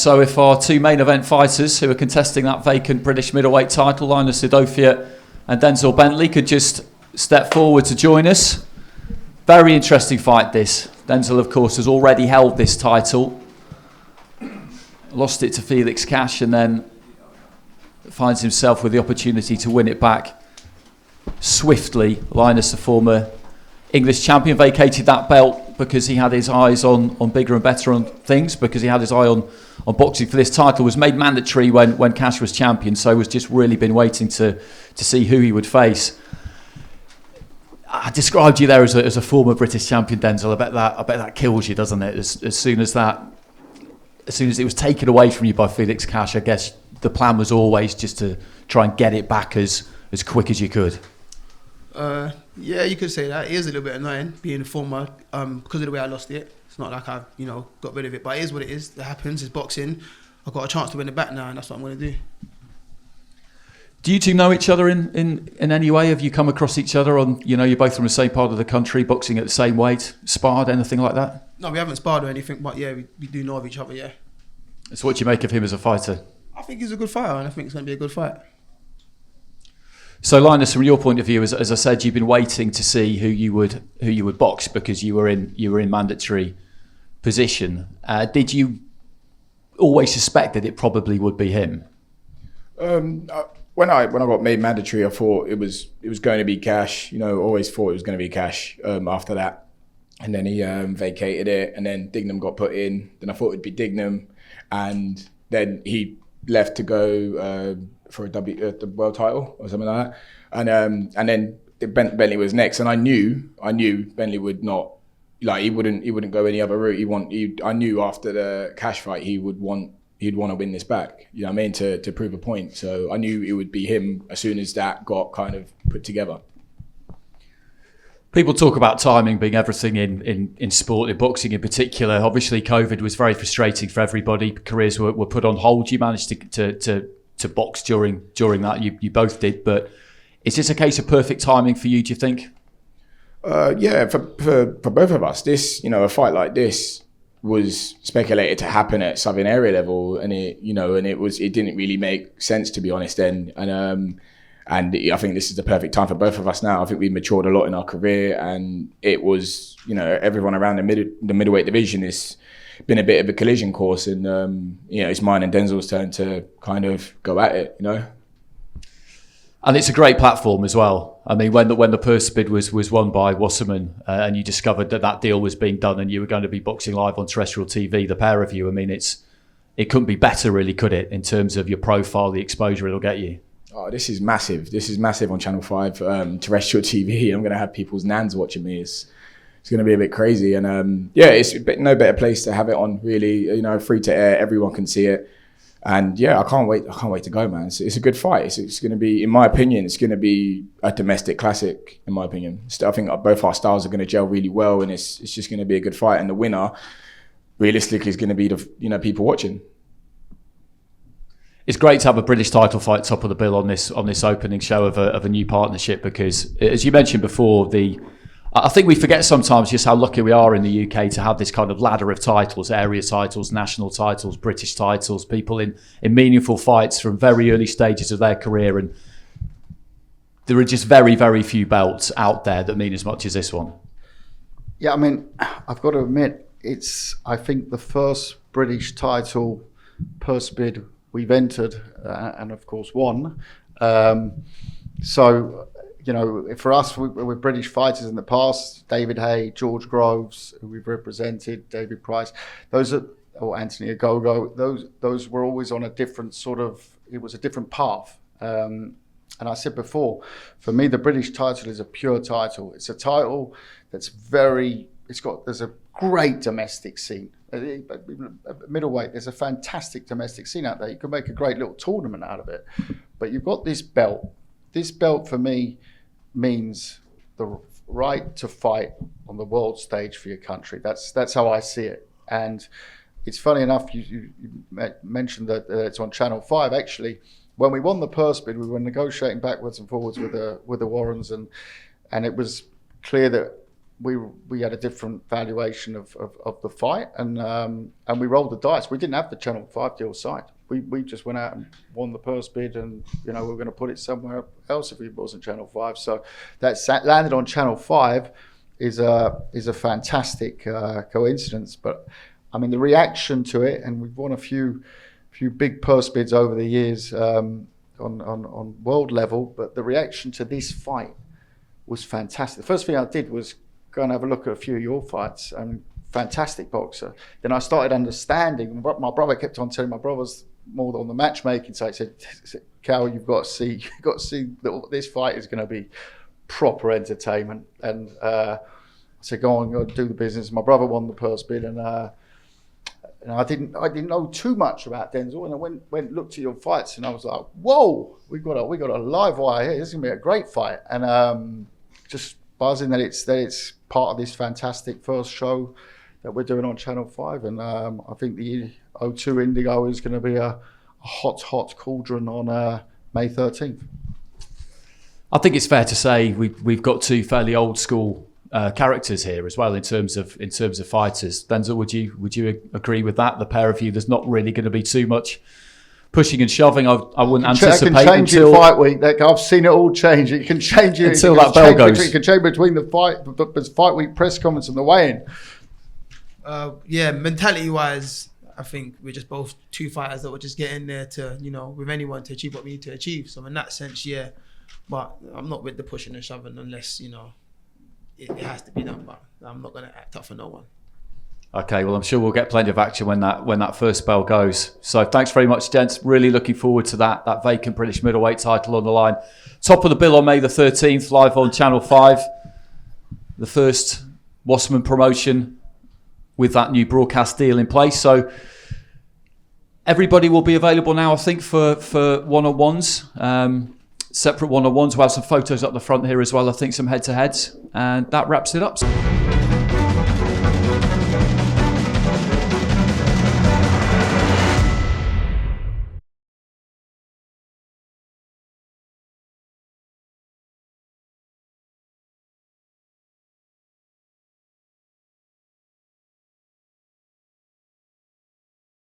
So if our two main event fighters who are contesting that vacant British middleweight title, LINUS UDOFIA and Denzel Bentley, could just step forward to join us. Very interesting fight this. Denzel, of course, has already held this title. Lost it to Felix Cash and then finds himself with the opportunity to win it back swiftly. LINUS, the former English champion, vacated that belt because he had his eyes on bigger and better on things, because he had his eye on boxing for this title. Was made mandatory when Cash was champion, so was just really been waiting to see who he would face. I described you there as a former British champion, Denzel. I bet that kills you, doesn't it? As soon as it was taken away from you by Felix Cash, I guess the plan was always just to try and get it back as quick as you could. Yeah, you could say that. It is a little bit annoying being a former because of the way I lost it. It's not like I've got rid of it, but it is what it is. It happens. It's boxing. I've got a chance to win it back now, and that's what I'm going to do. Do you two know each other in any way? Have you come across each other on, you're both from the same part of the country, boxing at the same weight, sparred, anything like that? No, we haven't sparred or anything, but yeah, we do know of each other, yeah. So what do you make of him as a fighter? I think he's a good fighter, and I think it's going to be a good fight. So LINUS, from your point of view, as I said, you've been waiting to see who you would box because you were in mandatory position. Did you always suspect that it probably would be him? When I got made mandatory, I thought it was going to be Cash. Always thought it was going to be Cash after that. And then he vacated it, and then Dignam got put in. Then I thought it'd be Dignam, and then he left to go for the world title or something like that. And then Bentley was next, and I knew Bentley would not, he wouldn't go any other route. I knew after the Cash fight he'd want to win this back. You know what I mean, to prove a point. So I knew it would be him as soon as that got kind of put together. People talk about timing being everything in sport, in boxing in particular. Obviously, COVID was very frustrating for everybody. Careers were put on hold. You managed to box during that. You both did. But is this a case of perfect timing for you, do you think? Yeah, for both of us. This, a fight like this was speculated to happen at Southern Area level, and it didn't really make sense, to be honest. And I think this is the perfect time for both of us now. I think we've matured a lot in our career, and it was, everyone around the middleweight division has been a bit of a collision course, and it's mine and Denzel's turn to kind of go at it, And it's a great platform as well. I mean, when the purse bid was won by Wasserman, and you discovered that deal was being done, and you were going to be boxing live on terrestrial TV, the pair of you. I mean, it couldn't be better, really, could it? In terms of your profile, the exposure it'll get you. Oh, this is massive. This is massive on Channel 5, terrestrial TV. I'm going to have people's nans watching me. It's going to be a bit crazy. And it's no better place to have it on, really. Free to air. Everyone can see it. And yeah, I can't wait to go, man. It's a good fight. It's going to be, in my opinion, it's going to be a domestic classic, in my opinion. I think both our styles are going to gel really well, and it's just going to be a good fight. And the winner, realistically, is going to be the people watching. It's great to have a British title fight top of the bill on this opening show of a new partnership, because, as you mentioned before, I think we forget sometimes just how lucky we are in the UK to have this kind of ladder of titles, area titles, national titles, British titles, people in meaningful fights from very early stages of their career. And there are just very, very few belts out there that mean as much as this one. Yeah, I mean, I've got to admit, it's, I think, the first British title purse bid we've entered and of course won. So, for us, we're British fighters in the past. David Hay, George Groves, who we've represented, David Price, Anthony Agogo, those were always on a different it was a different path. And I said before, for me, the British title is a pure title. It's a title that's there's a great domestic scene. Middleweight, there's a fantastic domestic scene out there. You can make a great little tournament out of it. But you've got this belt. This belt for me means the right to fight on the world stage for your country. That's how I see it. And it's funny enough, you mentioned that it's on Channel 5. Actually, when we won the purse bid, we were negotiating backwards and forwards with the Warrens, and it was clear that we had a different valuation of the fight, and we rolled the dice. We didn't have the Channel 5 deal signed. We just went out and won the purse bid, and we were going to put it somewhere else if it wasn't Channel 5. So that landed on Channel 5 is a fantastic coincidence. But I mean, the reaction to it, and we've won a few big purse bids over the years on world level, but the reaction to this fight was fantastic. The first thing I did was go and have a look at a few of your fights. Fantastic boxer. Then I started understanding. My brother kept on telling, my brother's more on the matchmaking side. He said, Cal, you've got to see that this fight is going to be proper entertainment. And I said, go on, go do the business. My brother won the purse bid, and I didn't know too much about Denzel. And I went looked at your fights, and I was like, whoa, we got a live wire here. This is gonna be a great fight. And just buzzing that it's part of this fantastic first show that we're doing on Channel 5. And I think the O2 Indigo is going to be a hot cauldron on May 13th. I think it's fair to say we've got two fairly old school characters here as well in terms of fighters. Denzel, would you agree with that? The pair of you, there's not really going to be too much pushing and shoving. I wouldn't anticipate it can change until in fight week. I've seen it all change. It can change until that bell goes. It can change between the fight week press conference and the weigh-in. Mentality wise, I think we're just both two fighters that were just getting there to, with anyone to achieve what we need to achieve. So in that sense, yeah. But I'm not with the pushing and shoving unless, it has to be done. But I'm not going to act up for no one. Okay, well, I'm sure we'll get plenty of action when that first bell goes. So thanks very much, gents. Really looking forward to that vacant British middleweight title on the line. Top of the bill on May the 13th, live on Channel 5. The first Wasserman promotion with that new broadcast deal in place. So everybody will be available now, I think, for one-on-ones. Separate one-on-ones. We'll have some photos up the front here as well. I think some head-to-heads. And that wraps it up.